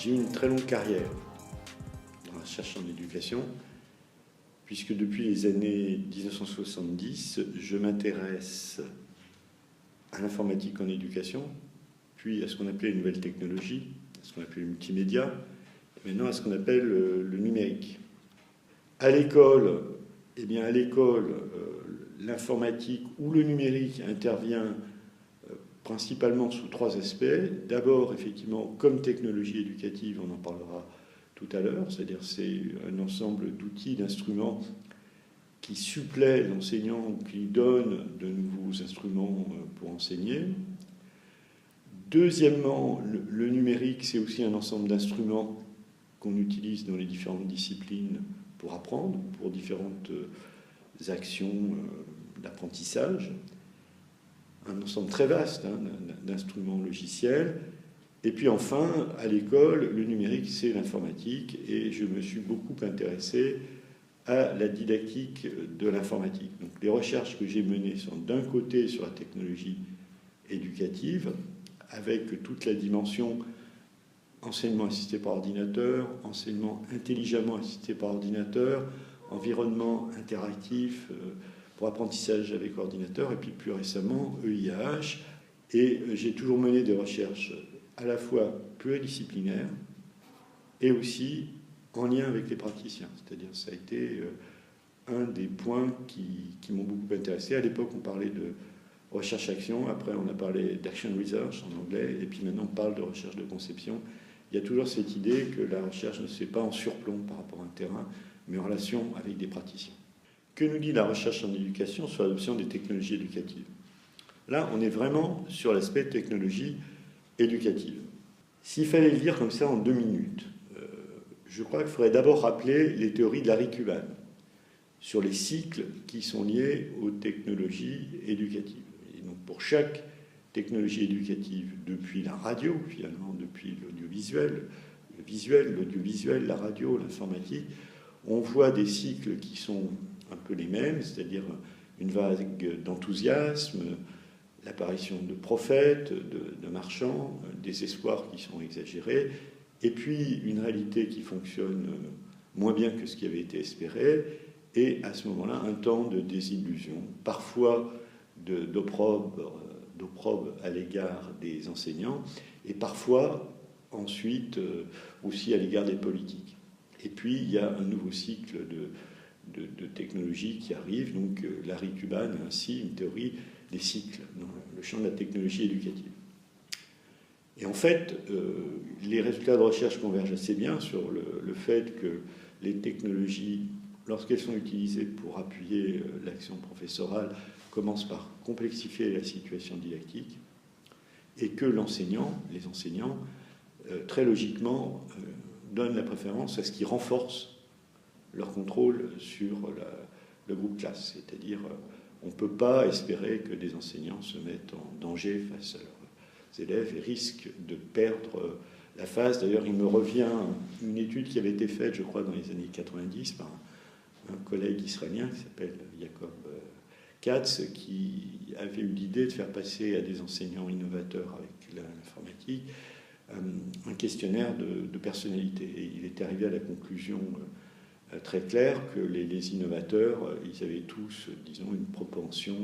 J'ai eu une très longue carrière dans la recherche en éducation, puisque depuis les années 1970, je m'intéresse à l'informatique en éducation, puis à ce qu'on appelait les nouvelles technologies, à ce qu'on appelait le multimédia, et maintenant à ce qu'on appelle le numérique. À l'école, l'informatique ou le numérique intervient principalement sous trois aspects. D'abord, effectivement, comme technologie éducative, on en parlera tout à l'heure, c'est-à-dire c'est un ensemble d'outils, d'instruments qui supplèent l'enseignant, qui donne de nouveaux instruments pour enseigner. Deuxièmement, le numérique, c'est aussi un ensemble d'instruments qu'on utilise dans les différentes disciplines pour apprendre, pour différentes actions d'apprentissage. Un ensemble très vaste d'instruments logiciels. Et puis enfin, à l'école, le numérique, c'est l'informatique. Et je me suis beaucoup intéressé à la didactique de l'informatique. Donc les recherches que j'ai menées sont d'un côté sur la technologie éducative, avec toute la dimension enseignement assisté par ordinateur, enseignement intelligemment assisté par ordinateur, environnement interactif pour apprentissage avec ordinateur, et puis plus récemment EIAH. Et j'ai toujours mené des recherches à la fois pluridisciplinaires et aussi en lien avec les praticiens. C'est-à-dire ça a été un des points qui m'ont beaucoup intéressé. À l'époque, on parlait de recherche-action, après on a parlé d'action research en anglais, et puis maintenant on parle de recherche de conception. Il y a toujours cette idée que la recherche ne se fait pas en surplomb par rapport à un terrain, mais en relation avec des praticiens. Que nous dit la recherche en éducation sur l'adoption des technologies éducatives? Là, on est vraiment sur l'aspect technologie éducative. S'il fallait le dire comme ça en 2 minutes, je crois qu'il faudrait d'abord rappeler les théories de Larry Kuban sur les cycles qui sont liés aux technologies éducatives. Et donc pour chaque technologie éducative, depuis la radio, finalement, depuis l'audiovisuel, le visuel, l'audiovisuel, la radio, l'informatique, on voit des cycles qui sont un peu les mêmes, c'est-à-dire une vague d'enthousiasme, l'apparition de prophètes, de marchands, des espoirs qui sont exagérés, et puis une réalité qui fonctionne moins bien que ce qui avait été espéré, et à ce moment-là, un temps de désillusion, parfois d'opprobre à l'égard des enseignants, et parfois ensuite aussi à l'égard des politiques. Et puis il y a un nouveau cycle de technologie qui arrive, donc Larry Kuban a ainsi une théorie des cycles dans le champ de la technologie éducative. Et en fait, les résultats de recherche convergent assez bien sur le fait que les technologies, lorsqu'elles sont utilisées pour appuyer l'action professorale, commencent par complexifier la situation didactique, et que les enseignants, très logiquement, donnent la préférence à ce qui renforce leur contrôle sur le groupe classe. C'est-à-dire, on ne peut pas espérer que des enseignants se mettent en danger face à leurs élèves et risquent de perdre la face. D'ailleurs, il me revient une étude qui avait été faite, je crois, dans les années 90 par un collègue israélien qui s'appelle Jacob Katz, qui avait eu l'idée de faire passer à des enseignants innovateurs avec l'informatique un questionnaire de personnalité. Et il était arrivé à la conclusion très claire que les innovateurs, ils avaient tous, disons, une propension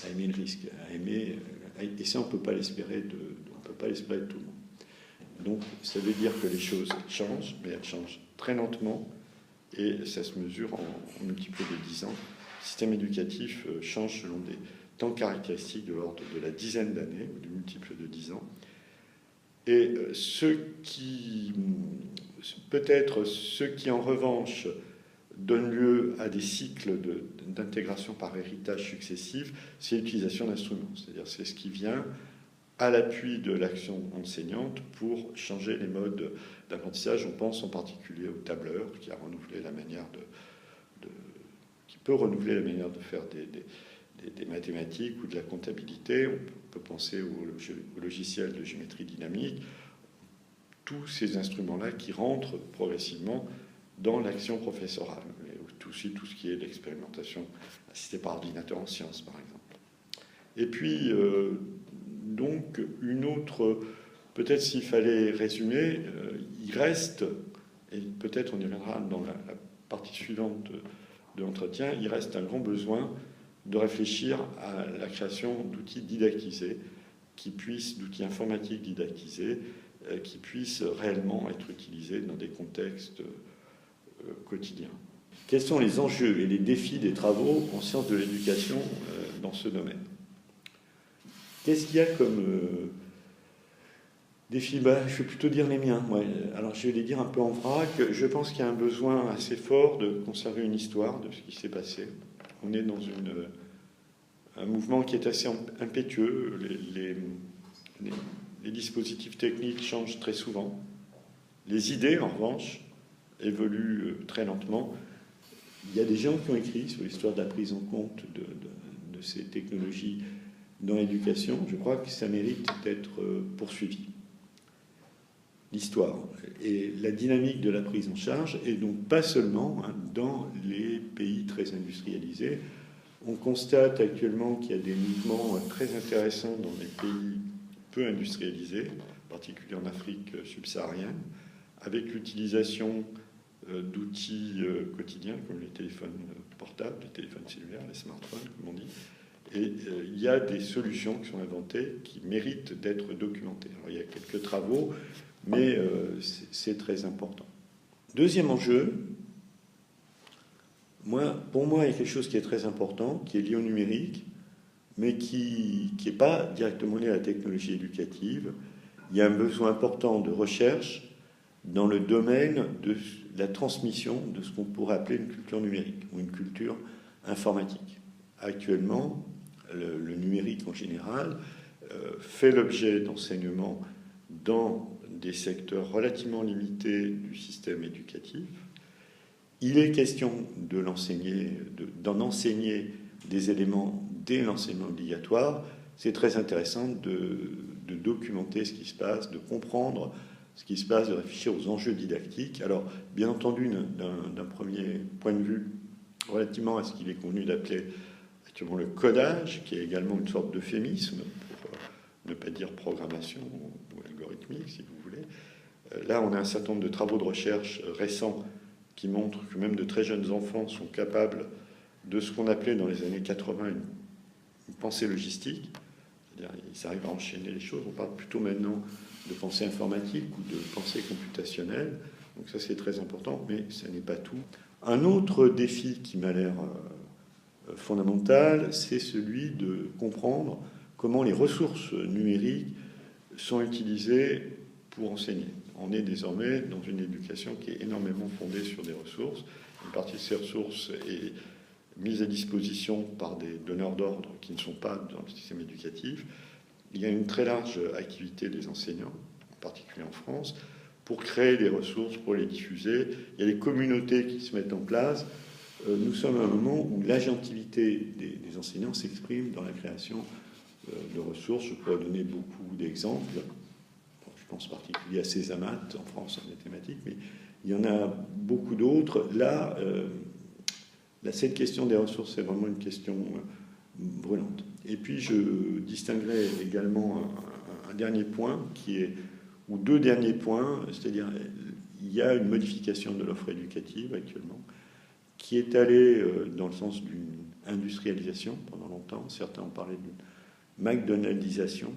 à aimer le risque, à aimer, et ça on ne peut pas l'espérer de tout le monde. Donc ça veut dire que les choses changent, mais elles changent très lentement, et ça se mesure en multiples de 10 ans. Le système éducatif change selon des temps caractéristiques de l'ordre de la dizaine d'années, ou du multiple de 10 ans. Et ceux qui en revanche donnent lieu à des cycles d'intégration par héritage successif, c'est l'utilisation d'instruments. C'est-à-dire c'est ce qui vient à l'appui de l'action enseignante pour changer les modes d'apprentissage. On pense en particulier au tableur qui a renouvelé la manière qui peut renouveler la manière de faire des mathématiques ou de la comptabilité. On peut penser au logiciel de géométrie dynamique. Tous ces instruments-là qui rentrent progressivement dans l'action professorale. Mais aussi tout ce qui est l'expérimentation assistée par ordinateur en sciences, par exemple. Et puis, donc, une autre Peut-être s'il fallait résumer, il reste, et peut-être on y reviendra dans la partie suivante de l'entretien, il reste un grand besoin de réfléchir à la création d'outils didactisés, d'outils informatiques didactisés, qui puissent réellement être utilisés dans des contextes quotidiens. Quels sont les enjeux et les défis des travaux en sciences de l'éducation dans ce domaine? Qu'est-ce qu'il y a comme défis? Je vais plutôt dire les miens. Ouais. Alors je vais les dire un peu en vrac. Je pense qu'il y a un besoin assez fort de conserver une histoire de ce qui s'est passé. On est dans un mouvement qui est assez impétueux. Les dispositifs techniques changent très souvent. Les idées, en revanche, évoluent très lentement. Il y a des gens qui ont écrit sur l'histoire de la prise en compte de ces technologies dans l'éducation. Je crois que ça mérite d'être poursuivi. L'histoire et la dynamique de la prise en charge, et donc pas seulement dans les pays très industrialisés. On constate actuellement qu'il y a des mouvements très intéressants dans les pays peu industrialisés, en particulier en Afrique subsaharienne, avec l'utilisation d'outils quotidiens comme les téléphones portables, les téléphones cellulaires, les smartphones, comme on dit. Et il y a des solutions qui sont inventées qui méritent d'être documentées. Alors, il y a quelques travaux, mais c'est très important. Deuxième enjeu, pour moi, il y a quelque chose qui est très important, qui est lié au numérique, mais qui n'est pas directement lié à la technologie éducative. Il y a un besoin important de recherche dans le domaine de la transmission de ce qu'on pourrait appeler une culture numérique ou une culture informatique. Actuellement, le numérique en général fait l'objet d'enseignements dans des secteurs relativement limités du système éducatif. Il est question d'en enseigner des éléments dès l'enseignement obligatoire. C'est très intéressant de documenter ce qui se passe, de comprendre ce qui se passe, de réfléchir aux enjeux didactiques. Alors, bien entendu, d'un premier point de vue, relativement à ce qu'il est convenu d'appeler actuellement le codage, qui est également une sorte d'euphémisme, pour ne pas dire programmation ou algorithmique, si vous voulez. Là, on a un certain nombre de travaux de recherche récents qui montrent que même de très jeunes enfants sont capables de ce qu'on appelait dans les années 80 une pensée logistique. C'est-à-dire ils arrivent à enchaîner les choses. On parle plutôt maintenant de pensée informatique ou de pensée computationnelle. Donc ça, c'est très important, mais ça n'est pas tout. Un autre défi qui m'a l'air fondamental, c'est celui de comprendre comment les ressources numériques sont utilisées pour enseigner. On est désormais dans une éducation qui est énormément fondée sur des ressources. Une partie de ces ressources est mise à disposition par des donneurs d'ordre qui ne sont pas dans le système éducatif. Il y a une très large activité des enseignants, en particulier en France, pour créer des ressources, pour les diffuser. Il y a des communautés qui se mettent en place. Nous sommes à un moment où l'agentivité des enseignants s'exprime dans la création de ressources. Je pourrais donner beaucoup d'exemples. Je pense en particulier à Césamat en France en mathématiques, mais il y en a beaucoup d'autres. Là, cette question des ressources, c'est vraiment une question brûlante. Et puis, je distinguerai également un dernier point, ou deux derniers points, c'est-à-dire il y a une modification de l'offre éducative actuellement, qui est allée dans le sens d'une industrialisation pendant longtemps. Certains ont parlé d'une McDonaldisation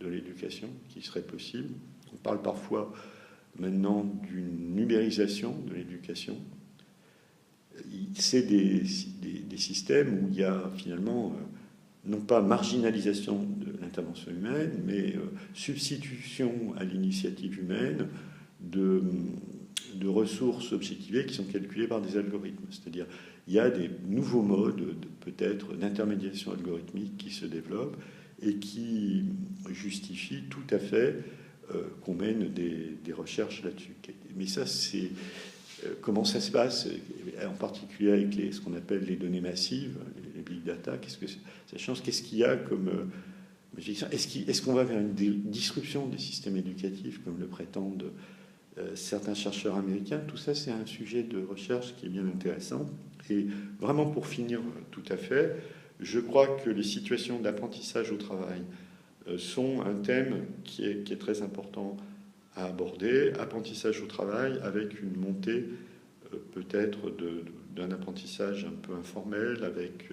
de l'éducation qui serait possible. On parle parfois maintenant d'une numérisation de l'éducation. C'est des systèmes où il y a finalement non pas marginalisation de l'intervention humaine, mais substitution à l'initiative humaine de ressources objectivées qui sont calculées par des algorithmes. C'est-à-dire il y a des nouveaux modes peut-être d'intermédiation algorithmique qui se développent et qui justifient tout à fait qu'on mène des recherches là-dessus. Mais ça, c'est comment ça se passe, en particulier avec ce qu'on appelle les données massives, les big data. Qu'est-ce que ça change? Qu'est-ce qu'il y a comme est-ce qu'on va vers une disruption des systèmes éducatifs comme le prétendent certains chercheurs américains? Tout ça, c'est un sujet de recherche qui est bien intéressant. Et vraiment, pour finir tout à fait, je crois que les situations d'apprentissage au travail sont un thème qui est très important à aborder. Apprentissage au travail avec une montée peut-être d'un apprentissage un peu informel, avec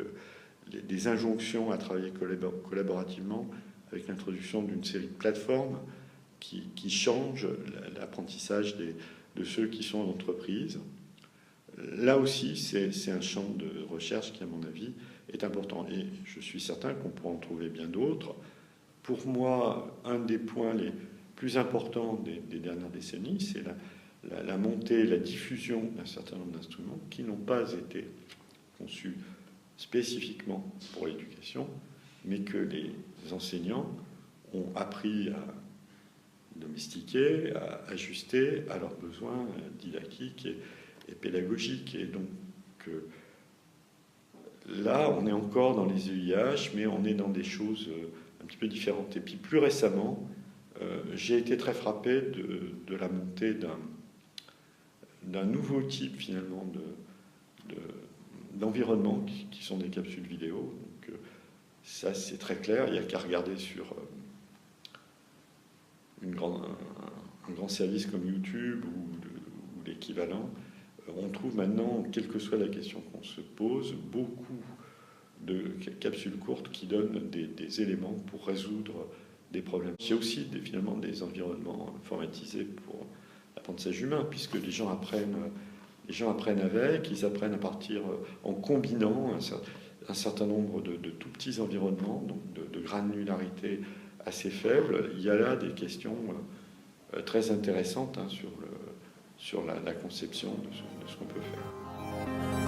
des injonctions à travailler collaborativement, avec l'introduction d'une série de plateformes qui changent l'apprentissage de ceux qui sont en entreprise. Là aussi, c'est un champ de recherche qui, à mon avis, est important. Et je suis certain qu'on pourra en trouver bien d'autres. Pour moi, un des points les plus importants des dernières décennies, c'est la montée, la diffusion d'un certain nombre d'instruments qui n'ont pas été conçus spécifiquement pour l'éducation, mais que les enseignants ont appris à domestiquer, à ajuster à leurs besoins didactiques et pédagogiques. Et donc, là, on est encore dans les EIH, mais on est dans des choses un petit peu différentes. Et puis, plus récemment, j'ai été très frappé de la montée d'un nouveau type, finalement, d'environnement qui sont des capsules vidéo. Donc, ça, c'est très clair. Il n'y a qu'à regarder sur un grand service comme YouTube ou l'équivalent. On trouve maintenant, quelle que soit la question qu'on se pose, beaucoup de capsules courtes qui donnent des éléments pour résoudre des problèmes. Il y a aussi finalement des environnements informatisés pour l'apprentissage humain, puisque les gens apprennent avec, ils apprennent à partir en combinant un certain nombre de tout petits environnements, donc de granularité assez faible. Il y a là des questions très intéressantes sur la conception de ce qu'on peut faire.